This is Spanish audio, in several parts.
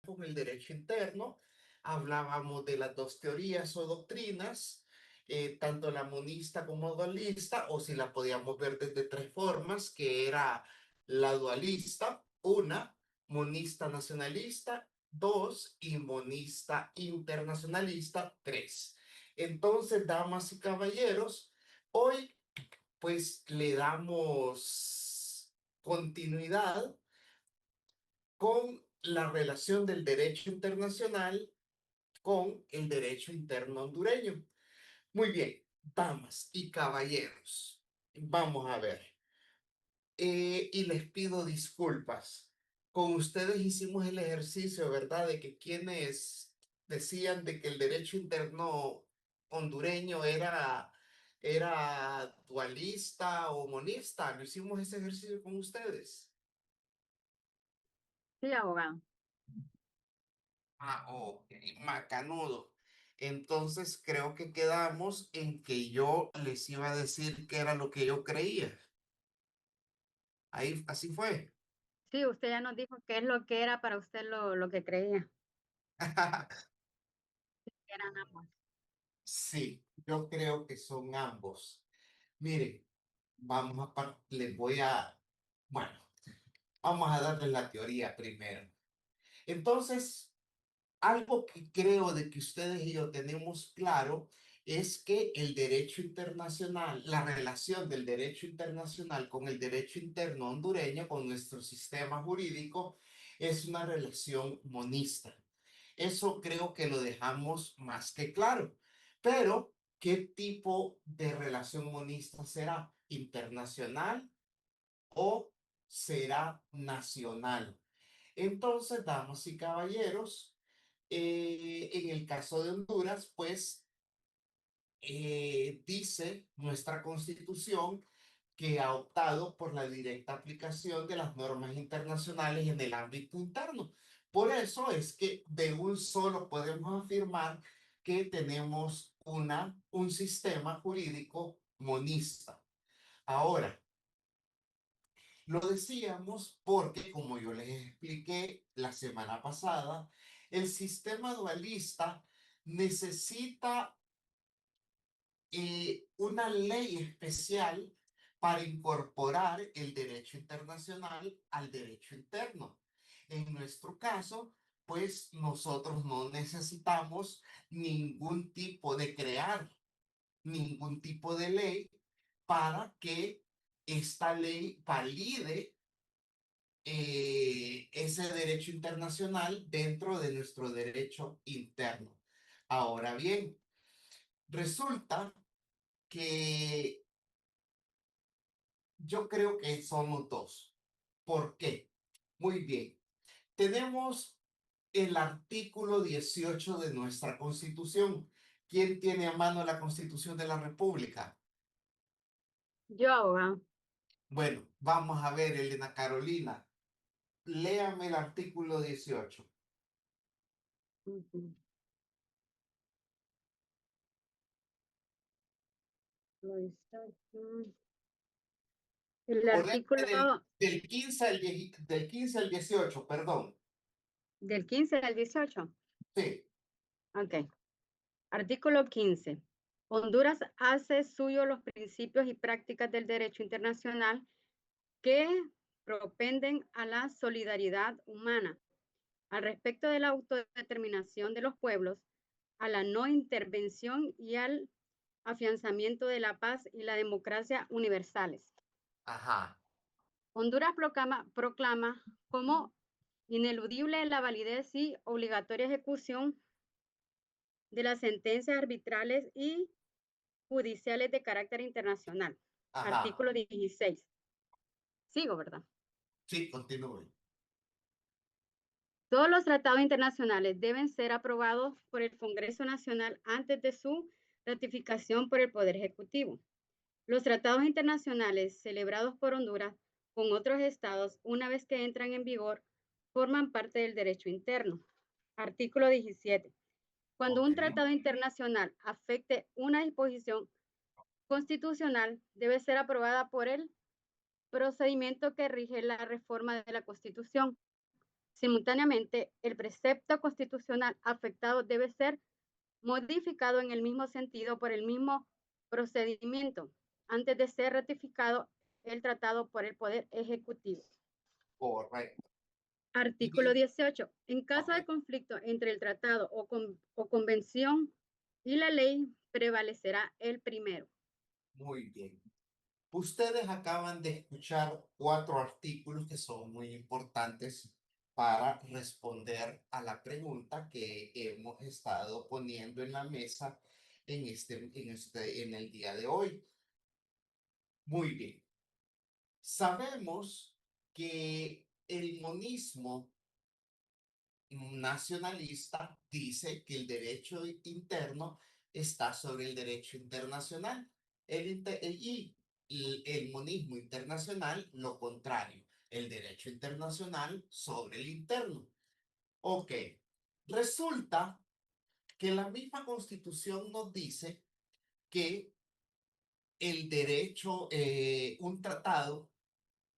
con el derecho interno, hablábamos de las dos teorías o doctrinas, tanto la monista como dualista, o si la podíamos ver desde tres formas, que era la dualista, una, monista nacionalista, dos, y monista internacionalista, tres. Entonces, damas y caballeros, hoy pues le damos continuidad con la relación del derecho internacional con el derecho interno hondureño. Muy bien, damas y caballeros, vamos a ver. Y les pido disculpas. Con ustedes hicimos el ejercicio, ¿verdad? De que quienes decían de que el derecho interno hondureño era dualista o monista. ¿No hicimos ese ejercicio con ustedes? Sí, abogado. Ah, ok, macanudo. Entonces creo que quedamos en que yo les iba a decir qué era lo que yo creía. Ahí, así fue. Sí, usted ya nos dijo qué es lo que era para usted lo que creía que eran ambos. Sí, yo creo que son ambos. Mire, les voy a, bueno, vamos a darles la teoría primero. Entonces, algo que creo de que ustedes y yo tenemos claro es que el derecho internacional, la relación del derecho internacional con el derecho interno hondureño, con nuestro sistema jurídico, es una relación monista. Eso creo que lo dejamos más que claro. Pero, ¿qué tipo de relación monista será? ¿Internacional o será nacional? Entonces, damas y caballeros, en el caso de Honduras, pues dice nuestra constitución que ha optado por la directa aplicación de las normas internacionales en el ámbito interno. Por eso es que de un solo podemos afirmar que tenemos un sistema jurídico monista. Ahora, lo decíamos porque, como yo les expliqué la semana pasada, el sistema dualista necesita una ley especial para incorporar el derecho internacional al derecho interno. En nuestro caso, pues nosotros no necesitamos ningún tipo de crear, ningún tipo de ley para que esta ley valide ese derecho internacional dentro de nuestro derecho interno. Ahora bien, resulta que yo creo que somos dos. ¿Por qué? Muy bien. Tenemos el artículo 18 de nuestra Constitución. ¿Quién tiene a mano la Constitución de la República? Yo, abogado. Bueno, vamos a ver, Elena Carolina. Léame el artículo 18. Ujú. Lo hizo, el O déjame artículo del 15 del 15 al 18, perdón. del 15 al 18. Sí. Ok. Artículo 15. Honduras hace suyo los principios y prácticas del derecho internacional que propenden a la solidaridad humana, al respecto de la autodeterminación de los pueblos, a la no intervención y al afianzamiento de la paz y la democracia universales. Ajá. Honduras proclama como ineludible la validez y obligatoria ejecución de las sentencias arbitrales y judiciales de carácter internacional. Ajá. Artículo 16. Sigo, ¿verdad? Sí, continúe. Todos los tratados internacionales deben ser aprobados por el Congreso Nacional antes de su ratificación por el Poder Ejecutivo. Los tratados internacionales celebrados por Honduras con otros estados, una vez que entran en vigor, forman parte del derecho interno. Artículo 17. Cuando Ok. un tratado internacional afecte una disposición constitucional, debe ser aprobada por el procedimiento que rige la reforma de la Constitución. Simultáneamente, el precepto constitucional afectado debe ser modificado en el mismo sentido por el mismo procedimiento antes de ser ratificado el tratado por el Poder Ejecutivo. Correcto. Artículo 18. En caso Ok, de conflicto entre el tratado o convención y la ley, prevalecerá el primero. muy bien. Ustedes acaban de escuchar 4 artículos que son muy importantes para responder a la pregunta que hemos estado poniendo en la mesa en el día de hoy. Muy bien. Sabemos que el monismo nacionalista dice que el derecho interno está sobre el derecho internacional. Y el monismo internacional, lo contrario, el derecho internacional sobre el interno. Ok, resulta que la misma Constitución nos dice que el derecho, un tratado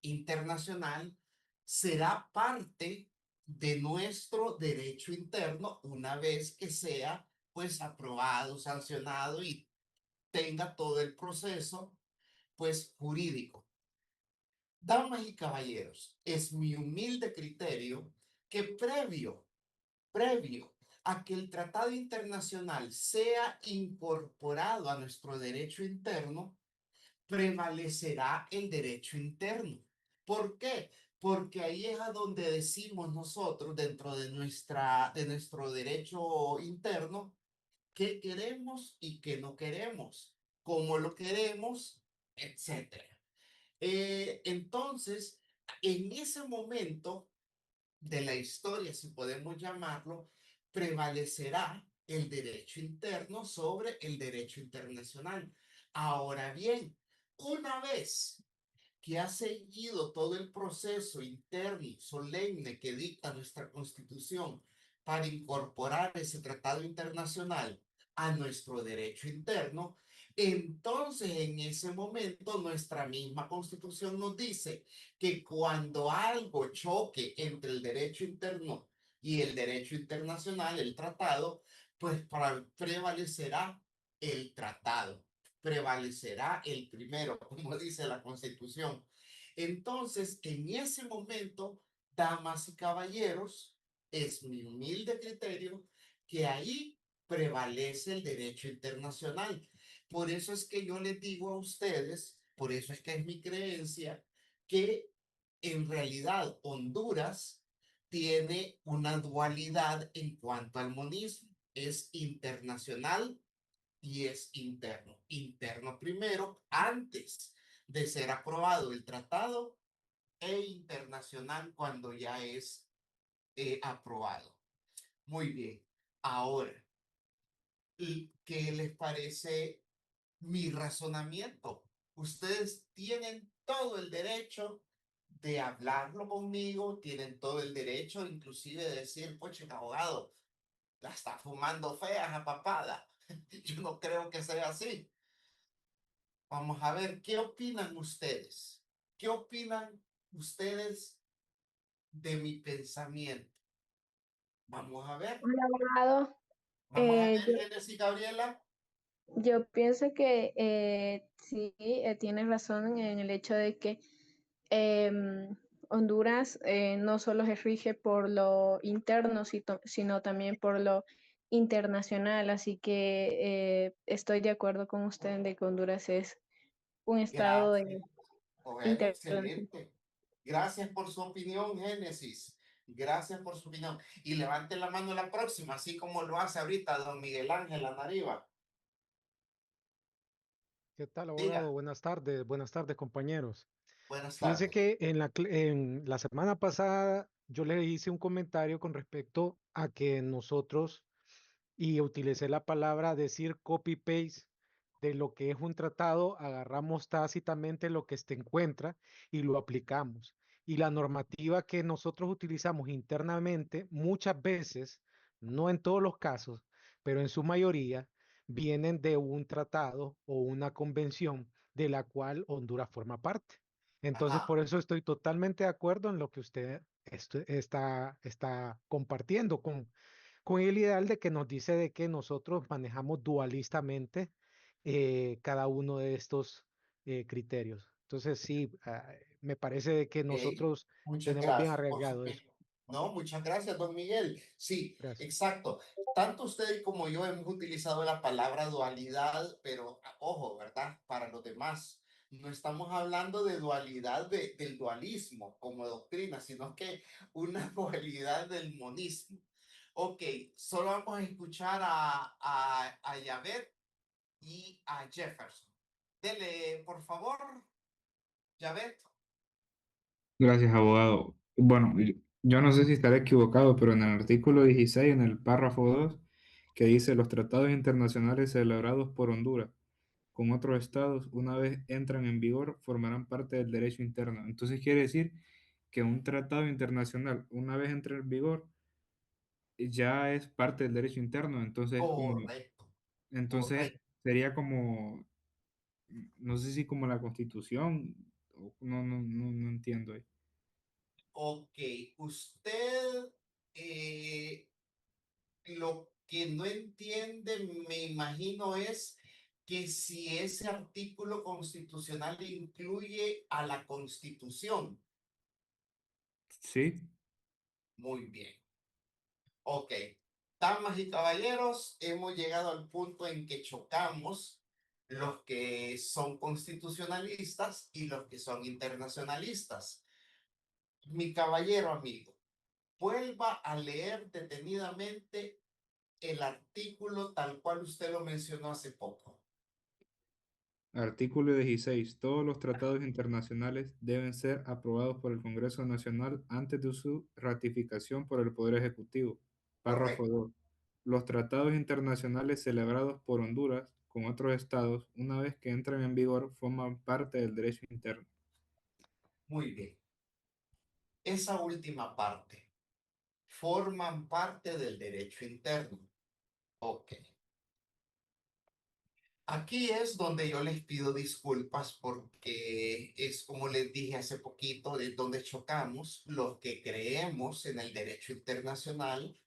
internacional será parte de nuestro derecho interno una vez que sea pues aprobado, sancionado y tenga todo el proceso pues jurídico. Damas y caballeros, es mi humilde criterio que previo a que el tratado internacional sea incorporado a nuestro derecho interno, prevalecerá el derecho interno. ¿Por qué? Porque ahí es a donde decimos nosotros, dentro de nuestro derecho interno, qué queremos y qué no queremos, cómo lo queremos, etcétera. Entonces, en ese momento de la historia, si podemos llamarlo, prevalecerá el derecho interno sobre el derecho internacional. Ahora bien, una vez que ha seguido todo el proceso interno y solemne que dicta nuestra Constitución para incorporar ese tratado internacional a nuestro derecho interno, entonces en ese momento nuestra misma Constitución nos dice que cuando algo choque entre el derecho interno y el derecho internacional, el tratado, pues prevalecerá el tratado, prevalecerá el primero, como dice la Constitución. Entonces, en ese momento, damas y caballeros, es mi humilde criterio que ahí prevalece el derecho internacional. Por eso es que yo les digo a ustedes, por eso es que es mi creencia, que en realidad Honduras tiene una dualidad en cuanto al monismo. Es internacional y es interno. Interno primero, antes de ser aprobado el tratado, e internacional cuando ya es aprobado. Muy bien. Ahora, ¿qué les parece mi razonamiento? Ustedes tienen todo el derecho de hablarlo conmigo, tienen todo el derecho inclusive de decir, poche, abogado, la está fumando fea esa papada. Yo no creo que sea así. Vamos a ver, ¿qué opinan ustedes? ¿Qué opinan ustedes de mi pensamiento? Vamos a ver, Hola, abogado. vamos a ver, Yo, Génesis y Gabriela. yo pienso que sí, tienes razón en el hecho de que Honduras no solo se rige por lo interno, sino también por lo internacional. Así que estoy de acuerdo con usted en de que Honduras es un estado Gracias. Bueno, internacional. excelente. Gracias por su opinión, Génesis. Gracias por su opinión. Y levante la mano la próxima, así como lo hace ahorita don Miguel Ángel Anariba. ¿Qué tal, abogado? Diga, Buenas tardes, compañeros. buenas Fíjense tardes. que en la semana pasada yo le hice un comentario con respecto a que nosotros, y utilicé la palabra decir copy-paste de lo que es un tratado, agarramos tácitamente lo que se encuentra y lo aplicamos. Y la normativa que nosotros utilizamos internamente, muchas veces, no en todos los casos, pero en su mayoría, vienen de un tratado o una convención de la cual Honduras forma parte. Entonces, Ajá. por eso estoy totalmente de acuerdo en lo que usted está compartiendo con el ideal de que nos dice de que nosotros manejamos dualistamente cada uno de estos criterios. Entonces, sí, me parece de que Ok, nosotros muchas tenemos bien gracias por arraigado eso. No, muchas gracias, don Miguel. Sí, Gracias. exacto. Tanto usted como yo hemos utilizado la palabra dualidad, pero ojo, ¿verdad? Para los demás, no estamos hablando de dualidad del dualismo como doctrina, sino que una dualidad del monismo. Ok, solo vamos a escuchar a Javed y a Jefferson. Dele, por favor, Javed. Gracias, abogado. Bueno, yo no sé si estaré equivocado, pero en el artículo 16, en el párrafo 2, que dice los tratados internacionales celebrados por Honduras con otros estados, una vez entran en vigor, formarán parte del derecho interno. Entonces quiere decir que un tratado internacional, una vez entra en vigor, ya es parte del derecho interno. Correcto, Entonces correcto. sería como, no sé si como la Constitución, no entiendo ahí. Ok, usted lo que no entiende, me imagino, es que si ese artículo constitucional incluye a la Constitución. Sí. Muy bien. Ok, damas y caballeros, hemos llegado al punto en que chocamos los que son constitucionalistas y los que son internacionalistas. Mi caballero amigo, vuelva a leer detenidamente el artículo tal cual usted lo mencionó hace poco. Artículo 16. Todos los tratados internacionales deben ser aprobados por el Congreso Nacional antes de su ratificación por el Poder Ejecutivo. Párrafo Correcto. 2. Los tratados internacionales celebrados por Honduras con otros estados, una vez que entran en vigor, forman parte del derecho interno. Muy bien. Esa última parte forman parte del derecho interno. Ok. Aquí es donde yo les pido disculpas porque es como les dije hace poquito, de donde chocamos los que creemos en el derecho internacional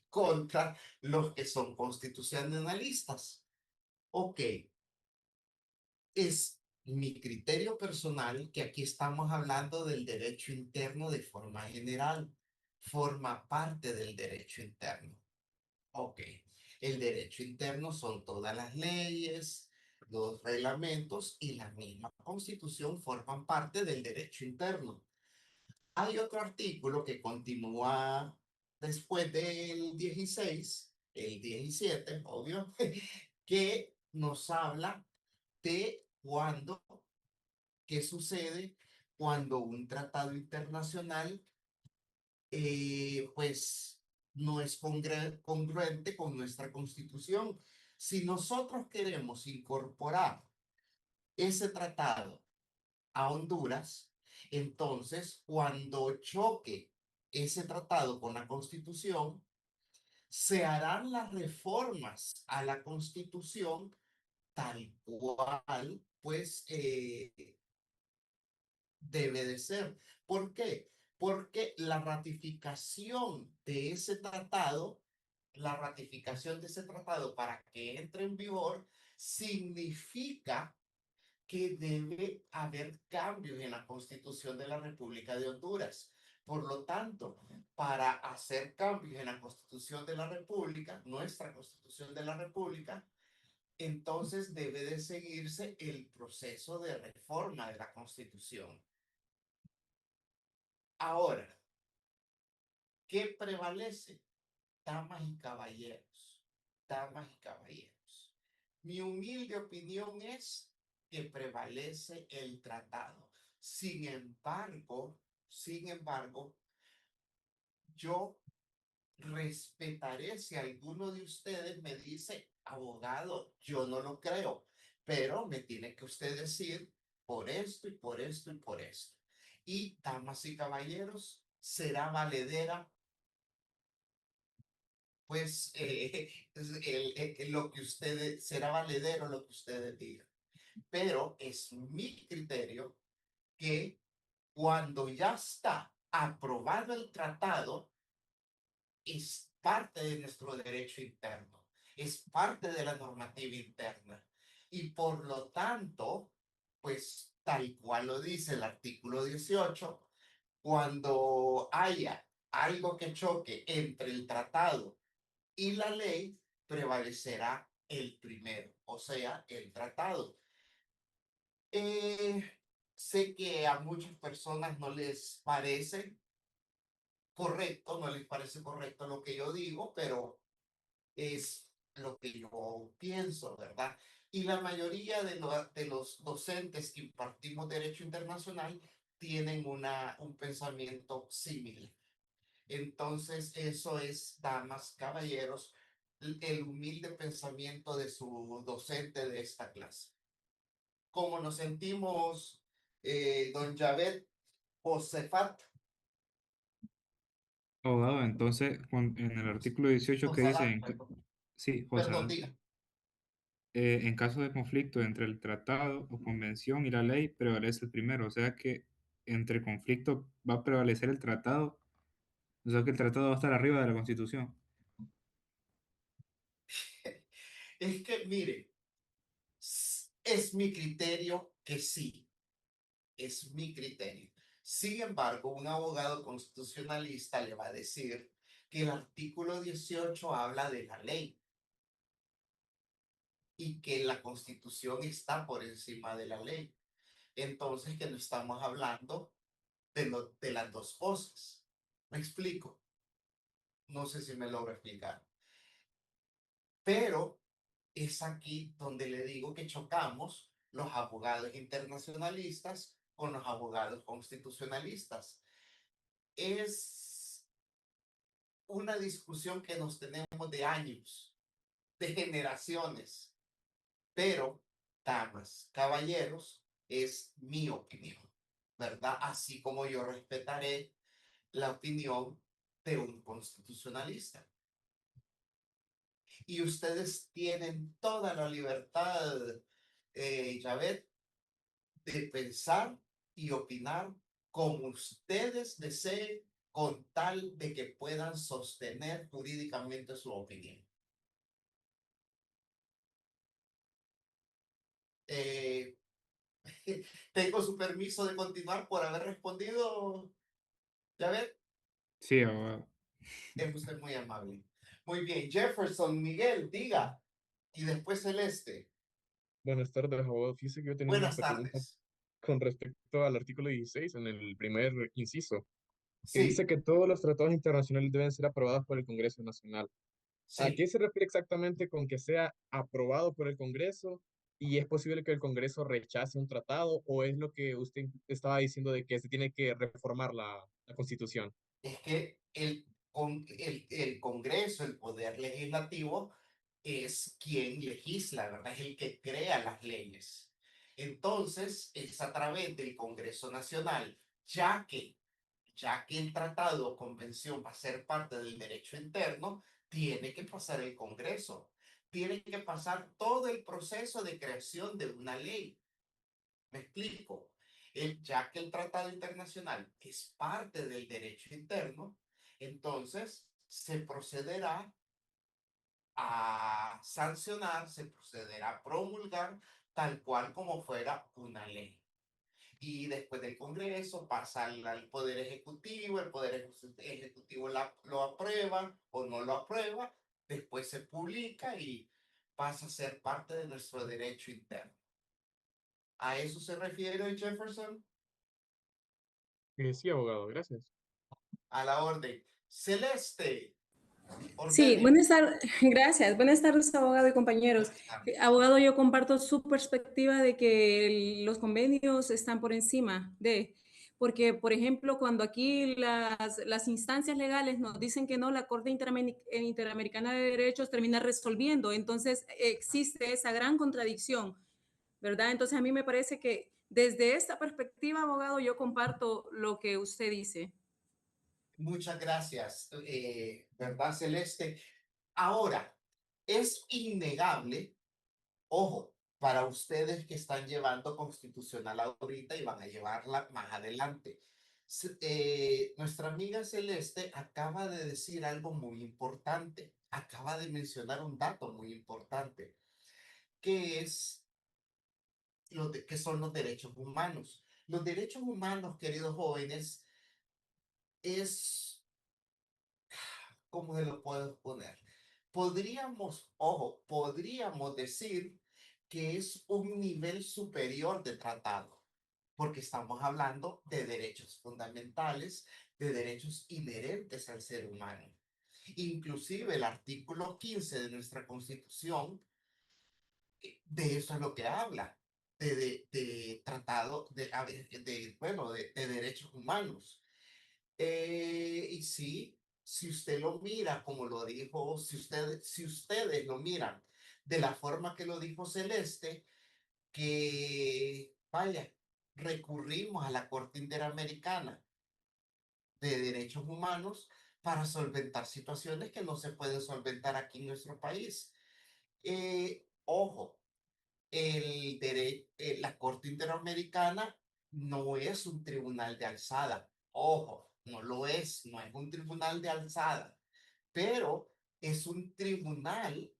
contra los que son constitucionalistas. Ok, es mi criterio personal que aquí estamos hablando del derecho interno de forma general. Forma parte del derecho interno. Ok. El derecho interno son todas las leyes, los reglamentos y la misma constitución forman parte del derecho interno. Hay otro artículo que continúa después del 16, el 17, obvio, que nos habla de cuándo, qué sucede cuando un tratado internacional pues no es congruente con nuestra constitución. Si nosotros queremos incorporar ese tratado a Honduras, entonces cuando choque ese tratado con la constitución, se harán las reformas a la constitución tal cual, pues, debe de ser. ¿Por qué? Porque la ratificación de ese tratado para que entre en vigor significa que debe haber cambios en la Constitución de la República de Honduras. Por lo tanto, para hacer cambios en la Constitución de la República, nuestra Constitución de la República, entonces debe de seguirse el proceso de reforma de la Constitución. Ahora, ¿qué prevalece? Damas y caballeros, damas y caballeros. Mi humilde opinión es que prevalece el tratado. Sin embargo, yo respetaré si alguno de ustedes me dice, abogado, yo no lo creo, pero me tiene que usted decir por esto y por esto y por esto. Y, damas y caballeros, será valedera pues lo que ustedes, será valedero lo que ustedes digan. Pero es mi criterio que cuando ya está aprobado el tratado, es parte de nuestro derecho interno, es parte de la normativa interna. Y por lo tanto, pues tal cual lo dice el artículo 18, cuando haya algo que choque entre el tratado y la ley, prevalecerá el primero, o sea, el tratado. Eh, Sé que a muchas personas no les parece correcto, no les parece correcto lo que yo digo, pero es lo que yo pienso, ¿verdad? Y la mayoría de los docentes que impartimos Derecho Internacional tienen un pensamiento similar. Entonces, eso es, damas, caballeros, el humilde pensamiento de su docente de esta clase. ¿Cómo nos sentimos, don Javed Josefat? Abogado, entonces, en el artículo 18 que dice, Josadat, perdón. sí, Perdón, José, diga. en caso de conflicto entre el tratado o convención y la ley, prevalece el primero. O sea que entre conflicto va a prevalecer el tratado. O sea que el tratado va a estar arriba de la Constitución. Es que, mire, es mi criterio que sí, es mi criterio. Sin embargo, un abogado constitucionalista le va a decir que el artículo 18 habla de la ley y que la Constitución está por encima de la ley. Entonces, que no estamos hablando de las dos cosas. ¿Me explico? No sé si me logro explicar. Pero es aquí donde le digo que chocamos los abogados internacionalistas con los abogados constitucionalistas. Es una discusión que nos tenemos de años, de generaciones, pero, damas, caballeros, es mi opinión, ¿verdad? Así como yo respetaré la opinión de un constitucionalista. Y ustedes tienen toda la libertad, Javed, de pensar y opinar como ustedes deseen, con tal de que puedan sostener jurídicamente su opinión. Eh, Tengo su permiso de continuar por haber respondido, Javed. Sí, abogado. Es usted muy amable. Muy bien, Jefferson, Miguel, diga. Y después Celeste. Buenas tardes, abogado. Fíjese que yo tenía una Buenas pregunta tardes. con respecto al artículo 16 en el primer inciso, que dice Sí, que todos los tratados internacionales deben ser aprobados por el Congreso Nacional. ¿A qué sí. se refiere exactamente con que sea aprobado por el Congreso y es posible que el Congreso rechace un tratado o es lo que usted estaba diciendo de que se tiene que reformar la Constitución? Es que el Congreso, el Poder Legislativo, es quien legisla, ¿verdad? Es el que crea las leyes. Entonces, es a través del Congreso Nacional, ya que el tratado o convención va a ser parte del derecho interno, tiene que pasar el Congreso, tiene que pasar todo el proceso de creación de una ley. ¿Me explico? Ya que el tratado internacional es parte del derecho interno, entonces se procederá a sancionar, se procederá a promulgar tal cual como fuera una ley. Y después del Congreso pasa al Poder Ejecutivo, el Poder Ejecutivo lo aprueba o no lo aprueba, después se publica y pasa a ser parte de nuestro derecho interno. ¿A eso se refiere Jefferson? Sí, abogado, gracias. A la orden. Celeste, Sí, ordene. buenas tardes, gracias. Buenas tardes, abogado y compañeros. Buenas tardes. Abogado, yo comparto su perspectiva de que los convenios están por encima de, porque, por ejemplo, cuando aquí las instancias legales nos dicen que no, la Corte Interamericana de Derechos termina resolviendo, entonces existe esa gran contradicción, ¿verdad? Entonces a mí me parece que desde esta perspectiva, abogado, yo comparto lo que usted dice. Muchas gracias, ¿verdad, Celeste? Ahora, es innegable, ojo, para ustedes que están llevando constitucional ahorita y van a llevarla más adelante. Nuestra amiga Celeste acaba de decir algo muy importante, acaba de mencionar un dato muy importante, que es que son los derechos humanos. Los derechos humanos, queridos jóvenes, es, ¿cómo se lo puedo poner? Podríamos decir que es un nivel superior de tratado, porque estamos hablando de derechos fundamentales, de derechos inherentes al ser humano. Inclusive el artículo 15 de nuestra Constitución, de eso es lo que habla, de tratado, bueno, de derechos humanos. Y sí, si usted lo mira como lo dijo, si ustedes lo miran de la forma que lo dijo Celeste, que vaya, recurrimos a la Corte Interamericana de Derechos Humanos para solventar situaciones que no se pueden solventar aquí en nuestro país. Ojo, la Corte Interamericana no es un tribunal de alzada. Ojo, no es un tribunal de alzada, pero es un tribunal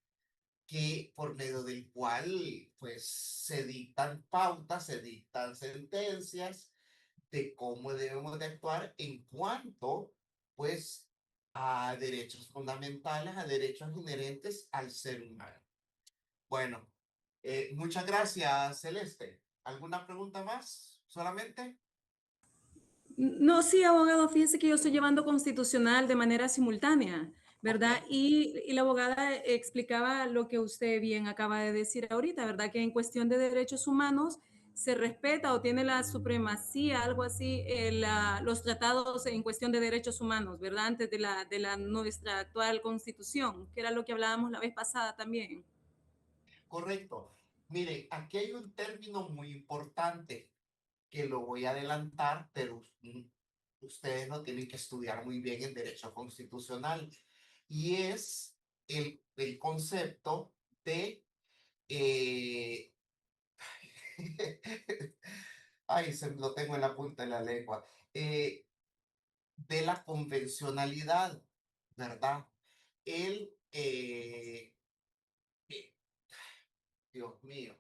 que por medio del cual pues se dictan pautas, se dictan sentencias de cómo debemos de actuar en cuanto pues a derechos fundamentales, a derechos inherentes al ser humano. Bueno, muchas gracias, Celeste. ¿Alguna pregunta más? ¿Solamente? No, sí, abogado, fíjese que yo estoy llevando constitucional de manera simultánea, ¿verdad? Ok. Y la abogada explicaba lo que usted bien acaba de decir ahorita, ¿verdad? Que en cuestión de derechos humanos se respeta o tiene la supremacía, algo así, los tratados en cuestión de derechos humanos, ¿verdad? Antes de la nuestra actual constitución, que era lo que hablábamos la vez pasada también. Correcto. Mire, aquí hay un término muy importante que lo voy a adelantar, pero ustedes lo tienen que estudiar muy bien en derecho constitucional. Y es el concepto de... eh, ay, se lo tengo en la punta de la lengua. De la convencionalidad, ¿verdad? El, eh, Dios mío,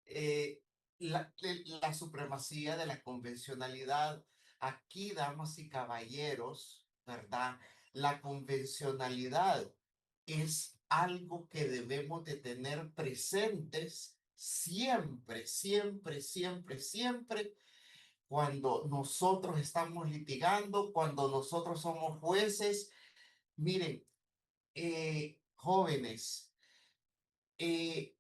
eh, la supremacía de la convencionalidad. Aquí, damas y caballeros, ¿verdad? La convencionalidad es algo que debemos de tener presentes siempre, siempre, siempre, siempre cuando nosotros estamos litigando, cuando nosotros somos jueces. Miren, jóvenes, eh,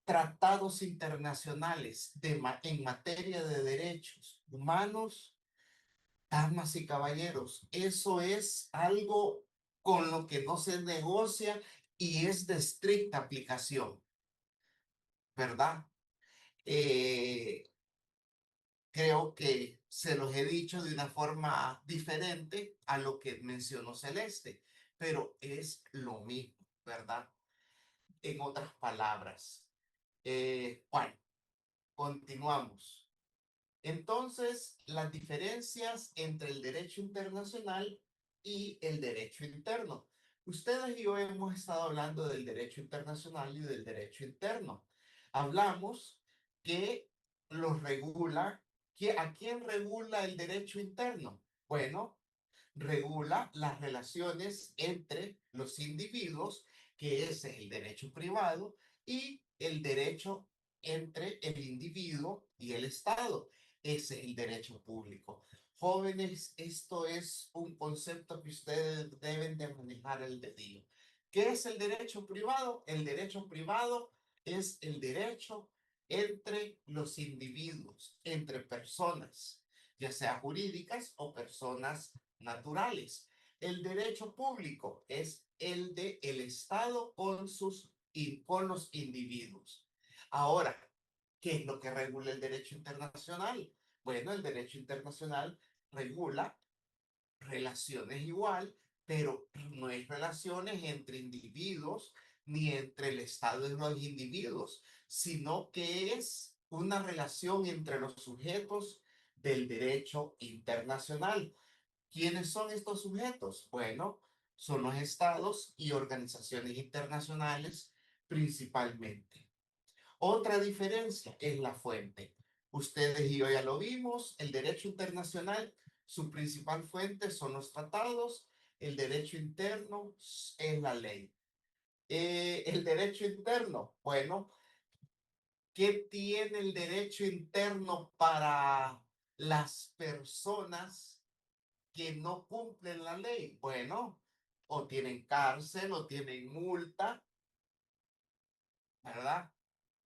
tratados internacionales en materia de derechos humanos, damas y caballeros, eso es algo con lo que no se negocia y es de estricta aplicación, ¿verdad? Eh, Creo que se los he dicho de una forma diferente a lo que mencionó Celeste, pero es lo mismo, ¿verdad? En otras palabras. Bueno, continuamos. Entonces, las diferencias entre el derecho internacional y el derecho interno. Ustedes y yo hemos estado hablando del derecho internacional y del derecho interno. Hablamos que los regula, ¿a quién regula el derecho interno? Bueno, regula las relaciones entre los individuos, que ese es el derecho privado, y el derecho entre el individuo y el Estado. Ese es el derecho público. Jóvenes, esto es un concepto que ustedes deben de manejar el dedillo. ¿Qué es el derecho privado? El derecho privado es el derecho entre los individuos, entre personas, ya sea jurídicas o personas naturales. El derecho público es el de el Estado con los individuos. Ahora, ¿qué es lo que regula el derecho internacional? Bueno, el derecho internacional regula relaciones igual, pero no es relaciones entre individuos ni entre el Estado y los individuos, sino que es una relación entre los sujetos del derecho internacional. ¿Quiénes son estos sujetos? Bueno, son los estados y organizaciones internacionales principalmente. Otra diferencia es la fuente. Ustedes y yo ya lo vimos, el derecho internacional, su principal fuente son los tratados, el derecho interno es la ley. El derecho interno, bueno, ¿qué tiene el derecho interno para las personas que no cumplen la ley? Bueno, o tienen cárcel o tienen multa, ¿verdad?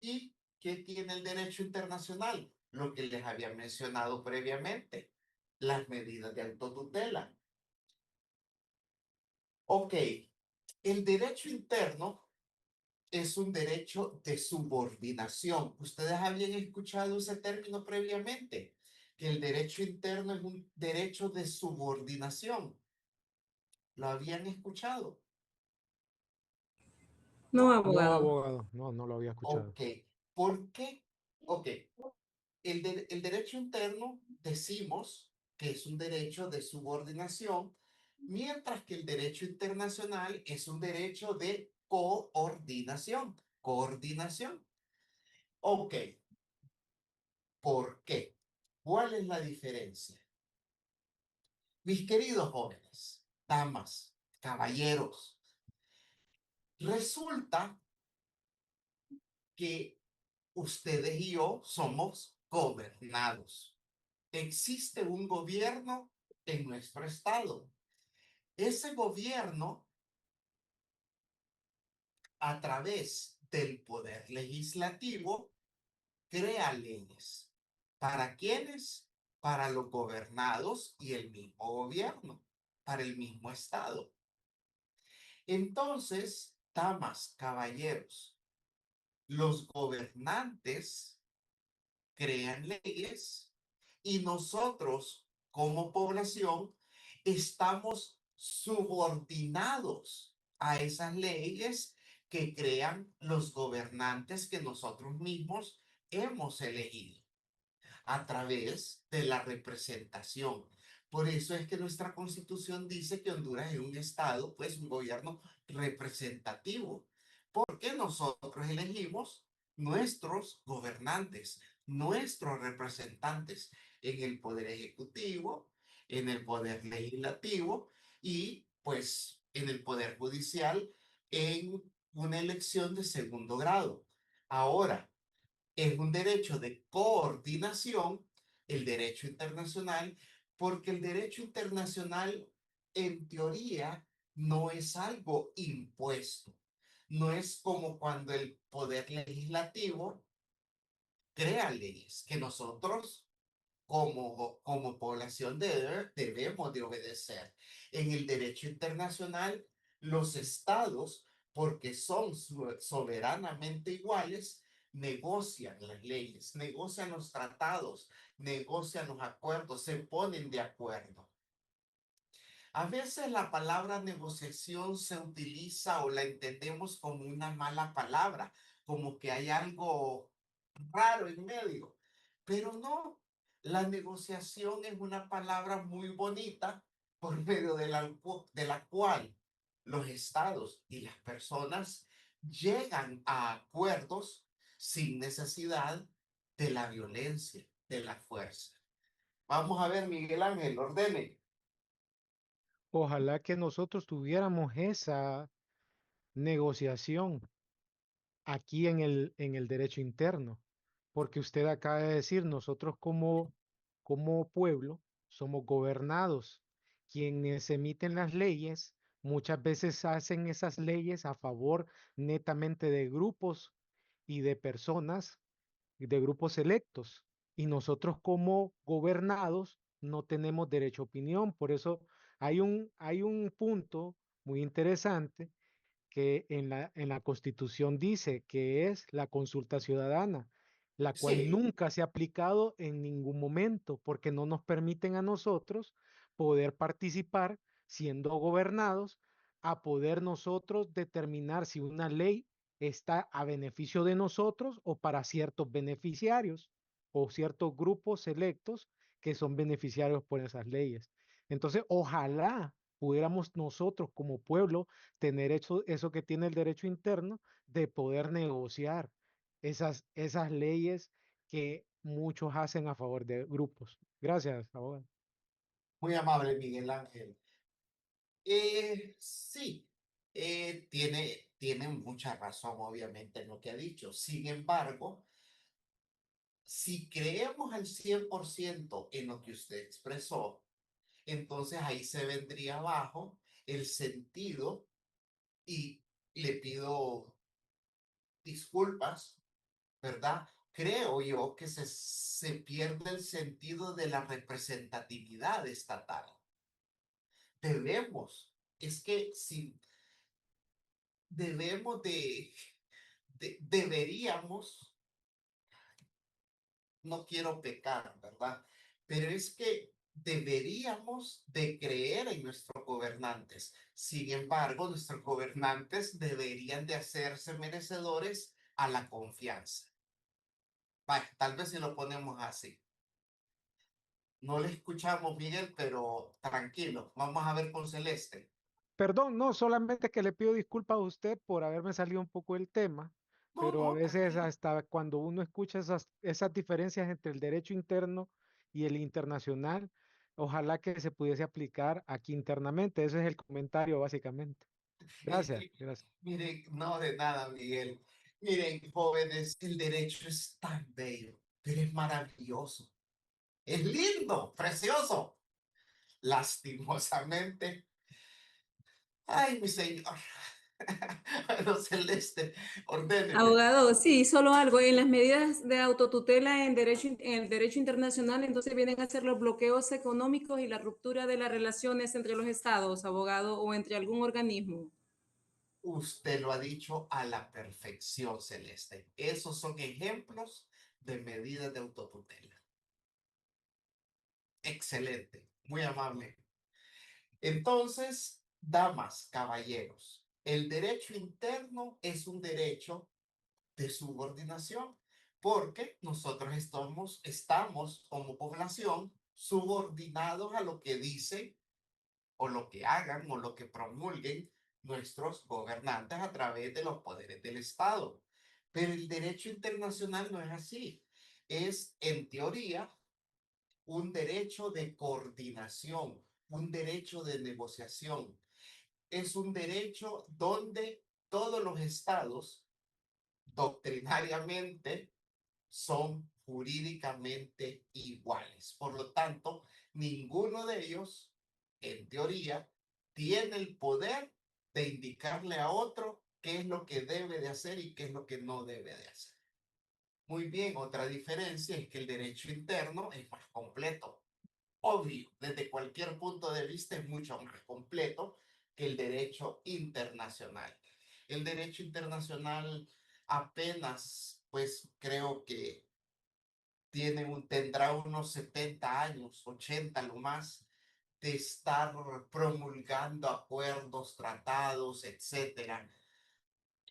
¿Y qué tiene el derecho internacional? Lo que les había mencionado previamente, las medidas de autotutela. Ok, el derecho interno es un derecho de subordinación. Ustedes habían escuchado ese término previamente, que el derecho interno es un derecho de subordinación. ¿Lo habían escuchado? No, No, abogado. abogado, no, no lo había escuchado. Ok, ¿por qué? Ok, el derecho interno decimos que es un derecho de subordinación, mientras que el derecho internacional es un derecho de coordinación. Coordinación. Ok, ¿por qué? ¿Cuál es la diferencia? Mis queridos jóvenes, damas, caballeros, resulta que ustedes y yo somos gobernados. Existe un gobierno en nuestro estado. Ese gobierno, a través del poder legislativo, crea leyes. ¿Para quiénes? Para los gobernados y el mismo gobierno, para el mismo estado. Entonces, damas, caballeros, los gobernantes crean leyes y nosotros como población estamos subordinados a esas leyes que crean los gobernantes que nosotros mismos hemos elegido a través de la representación. Por eso es que nuestra constitución dice que Honduras es un estado, pues un gobierno representativo, porque nosotros elegimos nuestros gobernantes, nuestros representantes en el poder ejecutivo, en el poder legislativo y pues en el poder judicial en una elección de segundo grado. Ahora, es un derecho de coordinación, el derecho internacional, porque el derecho internacional, en teoría, no es algo impuesto. No es como cuando el poder legislativo crea leyes que nosotros como población debemos de obedecer. En el derecho internacional, los estados, porque son soberanamente iguales, negocian las leyes, negocian los tratados, negocian los acuerdos, se ponen de acuerdo. A veces la palabra negociación se utiliza o la entendemos como una mala palabra, como que hay algo raro en medio, pero no, la negociación es una palabra muy bonita por medio de la cual los estados y las personas llegan a acuerdos sin necesidad de la violencia, de la fuerza. Vamos a ver, Miguel Ángel, ordene. Ojalá que nosotros tuviéramos esa negociación aquí en el derecho interno, porque usted acaba de decir, nosotros como pueblo somos gobernados. Quienes emiten las leyes muchas veces hacen esas leyes a favor netamente de grupos y de personas, de grupos selectos. Y nosotros como gobernados no tenemos derecho a opinión. Por eso hay un punto muy interesante que en la Constitución dice que es la consulta ciudadana, la cual Sí, nunca se ha aplicado en ningún momento porque no nos permiten a nosotros poder participar siendo gobernados, a poder nosotros determinar si una ley está a beneficio de nosotros o para ciertos beneficiarios o ciertos grupos selectos que son beneficiarios por esas leyes. Entonces, ojalá pudiéramos nosotros como pueblo tener eso que tiene el derecho interno de poder negociar esas leyes que muchos hacen a favor de grupos. Gracias, abogado. Muy amable, Miguel Ángel. Sí, tiene mucha razón, obviamente, en lo que ha dicho. Sin embargo, si creemos al 100% en lo que usted expresó, entonces ahí se vendría abajo el sentido y le pido disculpas, ¿verdad? Creo yo que se pierde el sentido de la representatividad estatal. Debemos, es que si debemos deberíamos, no quiero pecar, ¿verdad? Pero es que deberíamos de creer en nuestros gobernantes. Sin embargo, nuestros gobernantes deberían de hacerse merecedores a la confianza. Vaya, tal vez si lo ponemos así. No le escuchamos, Miguel, pero tranquilo. Vamos a ver con Celeste. Perdón, no, solamente que le pido disculpas a usted por haberme salido un poco del tema, No, pero a no, veces tranquilo. hasta cuando uno escucha esas diferencias entre el derecho interno y el internacional, ojalá que se pudiese aplicar aquí internamente. Ese es el comentario básicamente. Es Gracias, que, gracias. miren, no de nada, Miguel. Miren, jóvenes, el derecho es tan bello, pero es maravilloso. Es lindo, precioso. Lastimosamente. Ay, mi señor. Bueno, Celeste, ordéneme. Abogado, sí, solo algo. En las medidas de autotutela en el derecho internacional, entonces vienen a ser los bloqueos económicos y la ruptura de las relaciones entre los estados, abogado, o entre algún organismo. Usted lo ha dicho a la perfección, Celeste. Esos son ejemplos de medidas de autotutela. Excelente, muy amable. Entonces, damas, caballeros, el derecho interno es un derecho de subordinación porque nosotros estamos como población subordinados a lo que dicen o lo que hagan o lo que promulguen nuestros gobernantes a través de los poderes del Estado. Pero el derecho internacional no es así. Es, en teoría, un derecho de coordinación, un derecho de negociación. Es un derecho donde todos los estados doctrinariamente son jurídicamente iguales. Por lo tanto, ninguno de ellos, en teoría, tiene el poder de indicarle a otro qué es lo que debe de hacer y qué es lo que no debe de hacer. Muy bien, otra diferencia es que el derecho interno es más completo. Obvio, desde cualquier punto de vista es mucho más completo que el derecho internacional. El derecho internacional apenas, pues creo que tendrá unos 70 años, 80 lo más, de estar promulgando acuerdos, tratados, etcétera.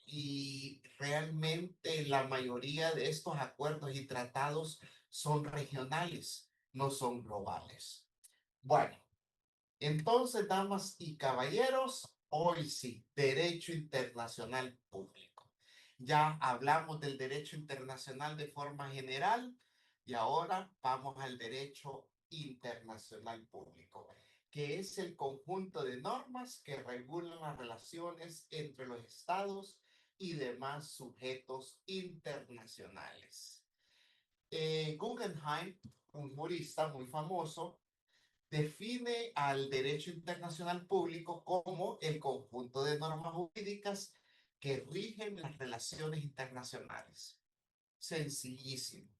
Y realmente la mayoría de estos acuerdos y tratados son regionales, no son globales. Bueno, entonces, damas y caballeros, hoy sí, derecho internacional público. Ya hablamos del derecho internacional de forma general y ahora vamos al derecho internacional público, que es el conjunto de normas que regulan las relaciones entre los estados y demás sujetos internacionales. Guggenheim, un jurista muy famoso, define al derecho internacional público como el conjunto de normas jurídicas que rigen las relaciones internacionales. Sencillísimo.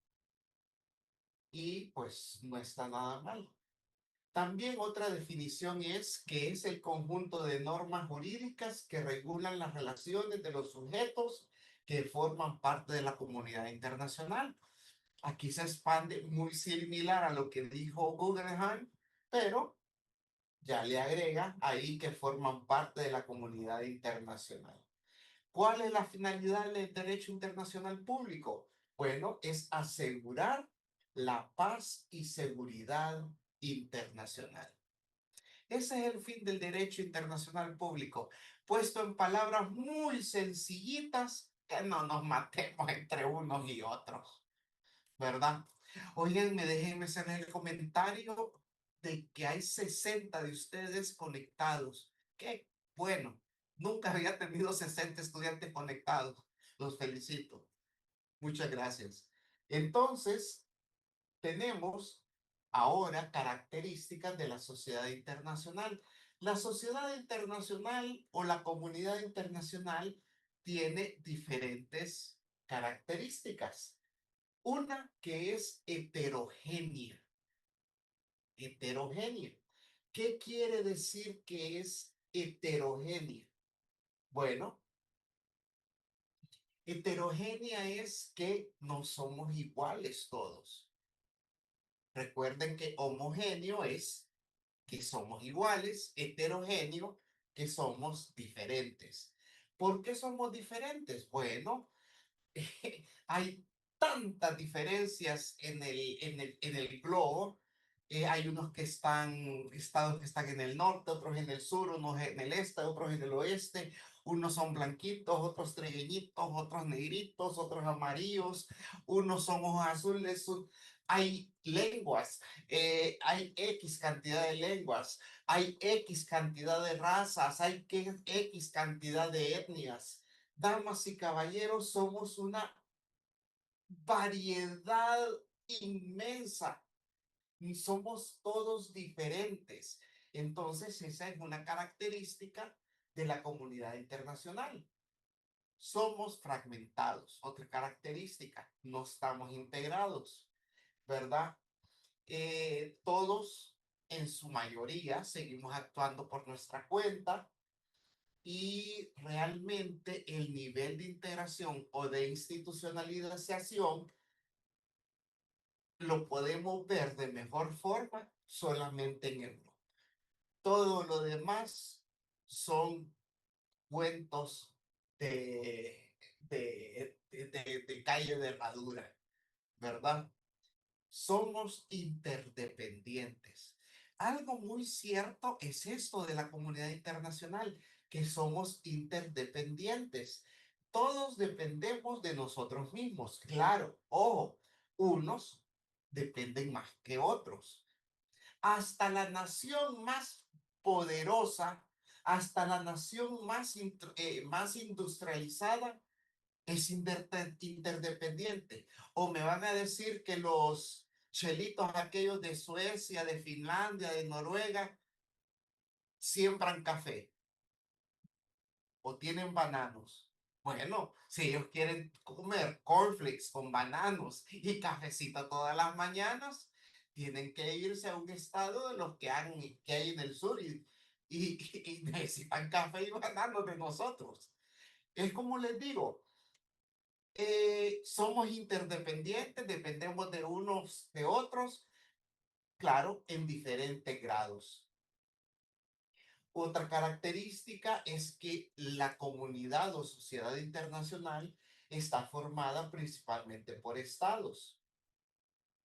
Y pues no está nada mal. También otra definición es que es el conjunto de normas jurídicas que regulan las relaciones de los sujetos que forman parte de la comunidad internacional. Aquí se expande muy similar a lo que dijo Guggenheim, pero ya le agrega ahí que forman parte de la comunidad internacional. ¿Cuál es la finalidad del derecho internacional público? Bueno, es asegurar la paz y seguridad internacional. Ese es el fin del derecho internacional público, puesto en palabras muy sencillitas, que no nos matemos entre unos y otros, ¿verdad? Oigan, déjenme hacer el comentario de que hay 60 de ustedes conectados. Qué bueno, nunca había tenido 60 estudiantes conectados. Los felicito. Muchas gracias. Entonces, tenemos ahora características de la sociedad internacional. La sociedad internacional o la comunidad internacional tiene diferentes características. Una que es heterogénea. Heterogénea. ¿Qué quiere decir que es heterogénea? Bueno, heterogénea es que no somos iguales todos. Recuerden que homogéneo es que somos iguales, heterogéneo que somos diferentes. ¿Por qué somos diferentes? Bueno, hay tantas diferencias en el globo. Hay unos que estados que están en el norte, otros en el sur, unos en el este, otros en el oeste. Unos son blanquitos, otros trigueñitos, otros negritos, otros amarillos, unos son ojos azules. Hay lenguas, hay X cantidad de lenguas, hay X cantidad de razas, hay X cantidad de etnias. Damas y caballeros, somos una variedad inmensa y somos todos diferentes. Entonces, esa es una característica de la comunidad internacional. Somos fragmentados. Otra característica, no estamos integrados, ¿verdad? Todos, en su mayoría, seguimos actuando por nuestra cuenta. Y realmente el nivel de integración o de institucionalización lo podemos ver de mejor forma solamente en Europa. Todo lo demás son cuentos de calle de herradura, ¿verdad? Somos interdependientes. Algo muy cierto es esto de la comunidad internacional, que somos interdependientes. Todos dependemos de nosotros mismos. Claro, ojo, unos dependen más que otros. Hasta la nación más poderosa, hasta la nación más industrializada, es interdependiente. O me van a decir que los chelitos aquellos de Suecia, de Finlandia, de Noruega, siembran café o tienen bananos. Bueno, si ellos quieren comer cornflakes con bananos y cafecito todas las mañanas, tienen que irse a un estado de los que hay en el sur y necesitan café y bananos de nosotros. Es como les digo, somos interdependientes, dependemos de unos de otros, claro, en diferentes grados. Otra característica es que la comunidad o sociedad internacional está formada principalmente por estados.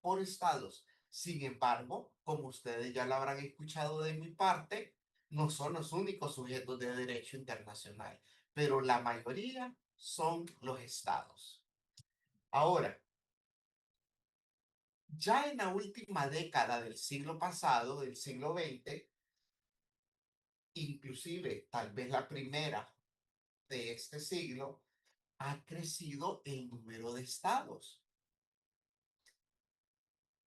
Por estados. Sin embargo, como ustedes ya lo habrán escuchado de mi parte, no son los únicos sujetos de derecho internacional, pero la mayoría son los estados. Ahora, ya en la última década del siglo pasado, del siglo XX, inclusive tal vez la primera de este siglo, ha crecido el número de estados.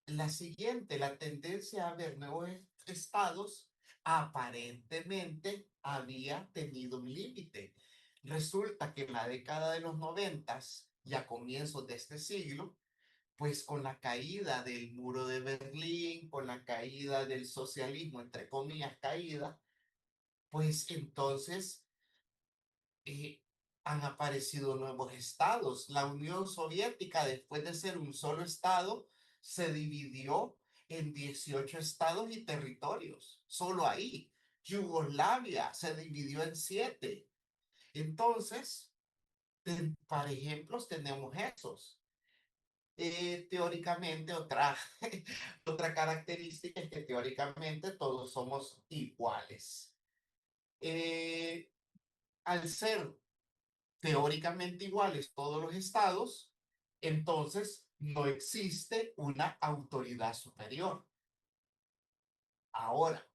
La siguiente, la tendencia a ver nuevos estados, aparentemente había tenido un límite. Resulta que en la década de los 90 y a comienzos de este siglo, pues con la caída del muro de Berlín, con la caída del socialismo, entre comillas, caída, pues entonces han aparecido nuevos estados. La Unión Soviética, después de ser un solo estado, se dividió en 18 estados y territorios. Solo ahí. Yugoslavia se dividió en 7. Entonces, para ejemplos, tenemos esos. Teóricamente, otra, otra característica es que teóricamente todos somos iguales. Al ser teóricamente iguales todos los estados, entonces no existe una autoridad superior. Ahora,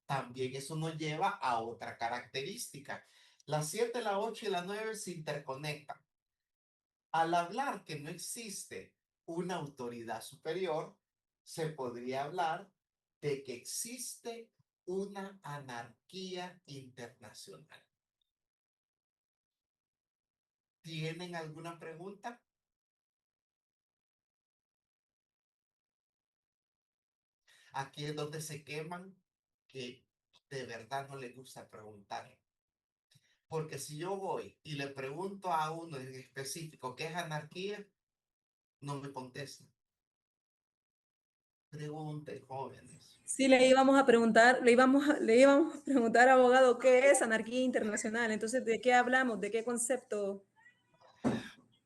también eso nos lleva a otra característica. Las 7, la 8 y la 9 se interconectan. Al hablar que no existe una autoridad superior, se podría hablar de que existe una anarquía internacional. ¿Tienen alguna pregunta? Aquí es donde se queman que de verdad no les gusta preguntar. Porque si yo voy y le pregunto a uno en específico qué es anarquía, no me contesta. Pregunten, jóvenes. Sí, le íbamos a preguntar, le íbamos a preguntar, abogado, ¿qué es anarquía internacional? Entonces, ¿de qué hablamos? ¿De qué concepto?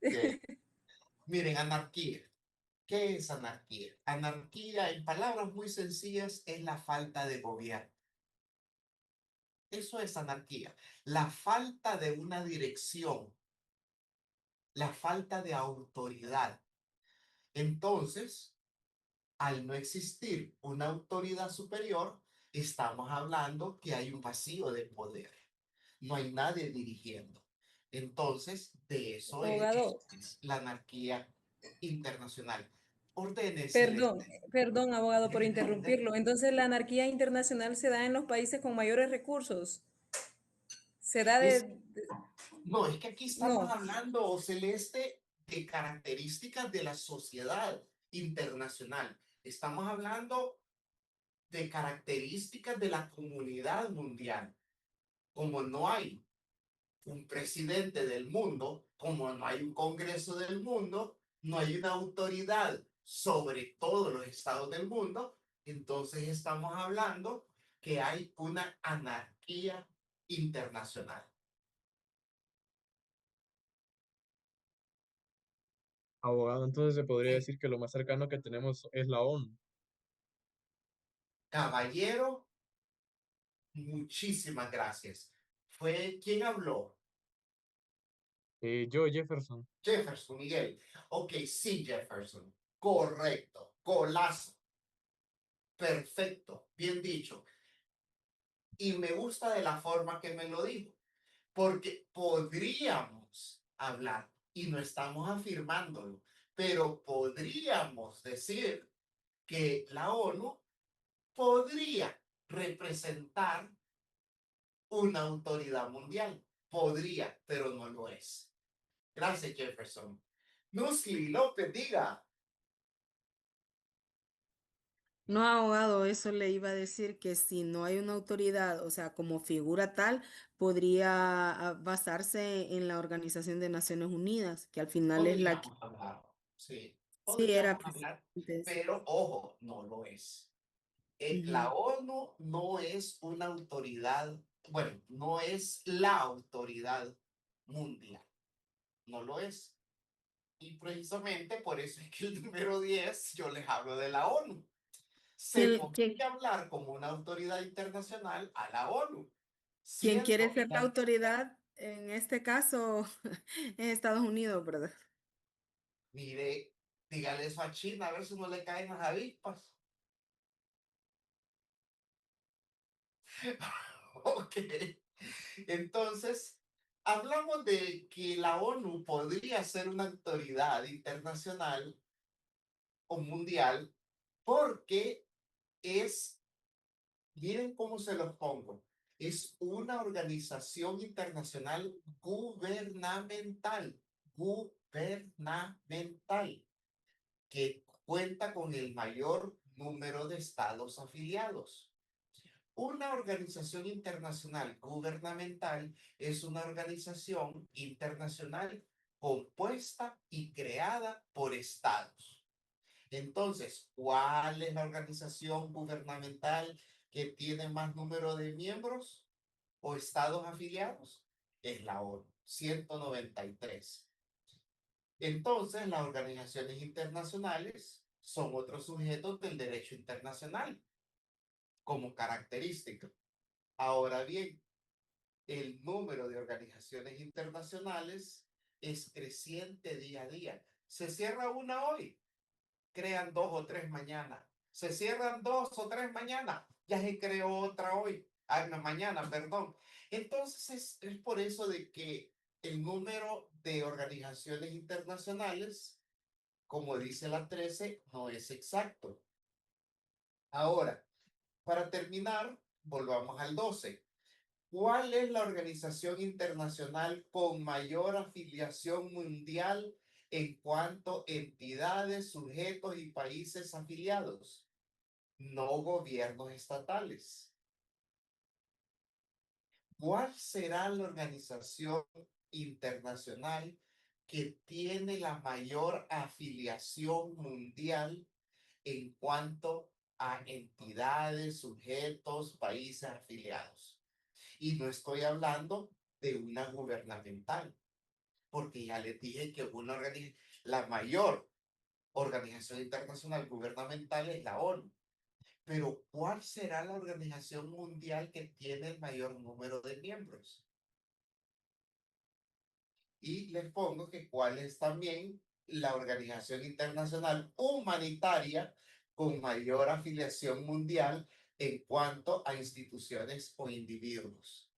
Que, miren, anarquía. ¿Qué es anarquía? Anarquía, en palabras muy sencillas, es la falta de gobierno. Eso es anarquía. La falta de una dirección, la falta de autoridad. Entonces, al no existir una autoridad superior, estamos hablando que hay un vacío de poder. No hay nadie dirigiendo. Entonces, de eso Abogado, es la anarquía internacional. Ordenes, perdón, Celeste. perdón, abogado, por interrumpirlo. Entonces, la anarquía internacional se da en los países con mayores recursos. Se da Es, de no, es que aquí estamos no. hablando, Celeste, de características de la sociedad internacional. Estamos hablando de características de la comunidad mundial. Como no hay un presidente del mundo, como no hay un congreso del mundo, no hay una autoridad sobre todos los estados del mundo, entonces estamos hablando que hay una anarquía internacional. Abogado, entonces se podría Sí. decir que lo más cercano que tenemos es la ONU. Caballero, muchísimas gracias. ¿Fue quién habló? Yo, Jefferson. Jefferson, Miguel. Ok, sí, Jefferson. Correcto. Golazo. Perfecto. Bien dicho. Y me gusta de la forma que me lo dijo, porque podríamos hablar, y no estamos afirmándolo, pero podríamos decir que la ONU podría representar una autoridad mundial. Podría, pero no lo es. Gracias, Jefferson. Nusli López, diga. No, abogado, eso le iba a decir que si no hay una autoridad, o sea, como figura tal, podría basarse en la Organización de Naciones Unidas, que al final es la que Podríamos hablar, sí, sí era podríamos hablar, presidente. pero ojo, no lo es. Ujú. La ONU no es una autoridad, bueno, no es la autoridad mundial, no lo es. Y precisamente por eso es que el número 10 yo les hablo de la ONU. Se ¿Quién podría hablar como una autoridad internacional a la ONU, quién quiere siendo ser la autoridad en este caso en Estados Unidos, verdad? mire, dígale eso a China, a ver si no le caen las avispas. Ok. Entonces, hablamos de que la ONU podría ser una autoridad internacional o mundial porque es, miren cómo se los pongo, es una organización internacional gubernamental, gubernamental, que cuenta con el mayor número de estados afiliados. Una organización internacional gubernamental es una organización internacional compuesta y creada por estados. Entonces, ¿cuál es la organización gubernamental que tiene más número de miembros o estados afiliados? Es la ONU, 193. Entonces, las organizaciones internacionales son otros sujetos del derecho internacional como característica. Ahora bien, el número de organizaciones internacionales es creciente día a día. Se cierra una hoy, crean 2 o 3 mañana. Se cierran 2 o 3 mañana, ya se creó otra hoy, mañana, perdón. Entonces es por eso de que el número de organizaciones internacionales, como dice la 13, no es exacto. Ahora, para terminar, volvamos al 12. ¿Cuál es la organización internacional con mayor afiliación mundial en cuanto a entidades, sujetos y países afiliados? No gobiernos estatales. ¿Cuál será la organización internacional que tiene la mayor afiliación mundial en cuanto a entidades, sujetos, países afiliados? Y no estoy hablando de una gubernamental, porque ya les dije que la mayor organización internacional gubernamental es la ONU. Pero ¿cuál será la organización mundial que tiene el mayor número de miembros? Y les pongo que cuál es también la organización internacional humanitaria con mayor afiliación mundial en cuanto a instituciones o individuos.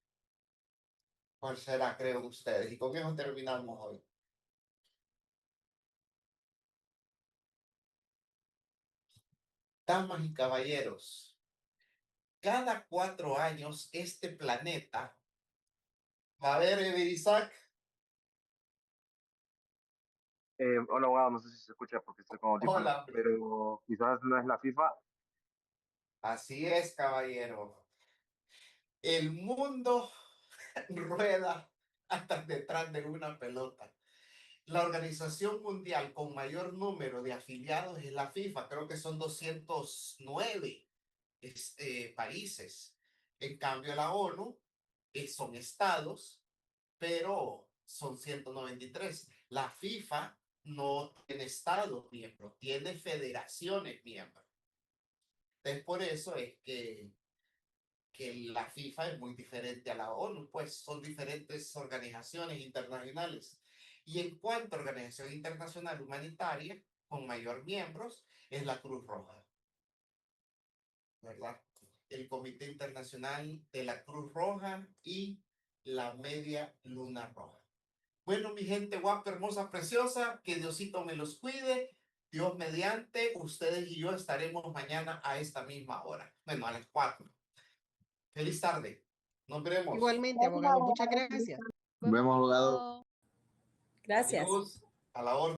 ¿Cuál será, creen ustedes? Y con eso terminamos hoy. Damas y caballeros, cada 4 años este planeta va a ver, Isaac. Hola, abogado, no sé si se escucha porque estoy con audífonos, Hola. pero quizás no es la FIFA. Así es, caballero. El mundo rueda hasta detrás de una pelota. La organización mundial con mayor número de afiliados es la FIFA. Creo que son 209 países. En cambio, la ONU son estados, pero son 193. La FIFA no tiene estados miembros, tiene federaciones miembros. Entonces, por eso es que la FIFA es muy diferente a la ONU, pues son diferentes organizaciones internacionales. Y en cuanto a organización internacional humanitaria, con mayor miembros, es la Cruz Roja, ¿verdad? El Comité Internacional de la Cruz Roja y la Media Luna Roja. Bueno, mi gente guapa, hermosa, preciosa, que Diosito me los cuide. Dios mediante, ustedes y yo estaremos mañana a esta misma hora. Bueno, a las 4. Feliz tarde. Nos veremos. Igualmente, abogado, muchas gracias. Nos vemos, abogado. Gracias. Adiós. A la orden.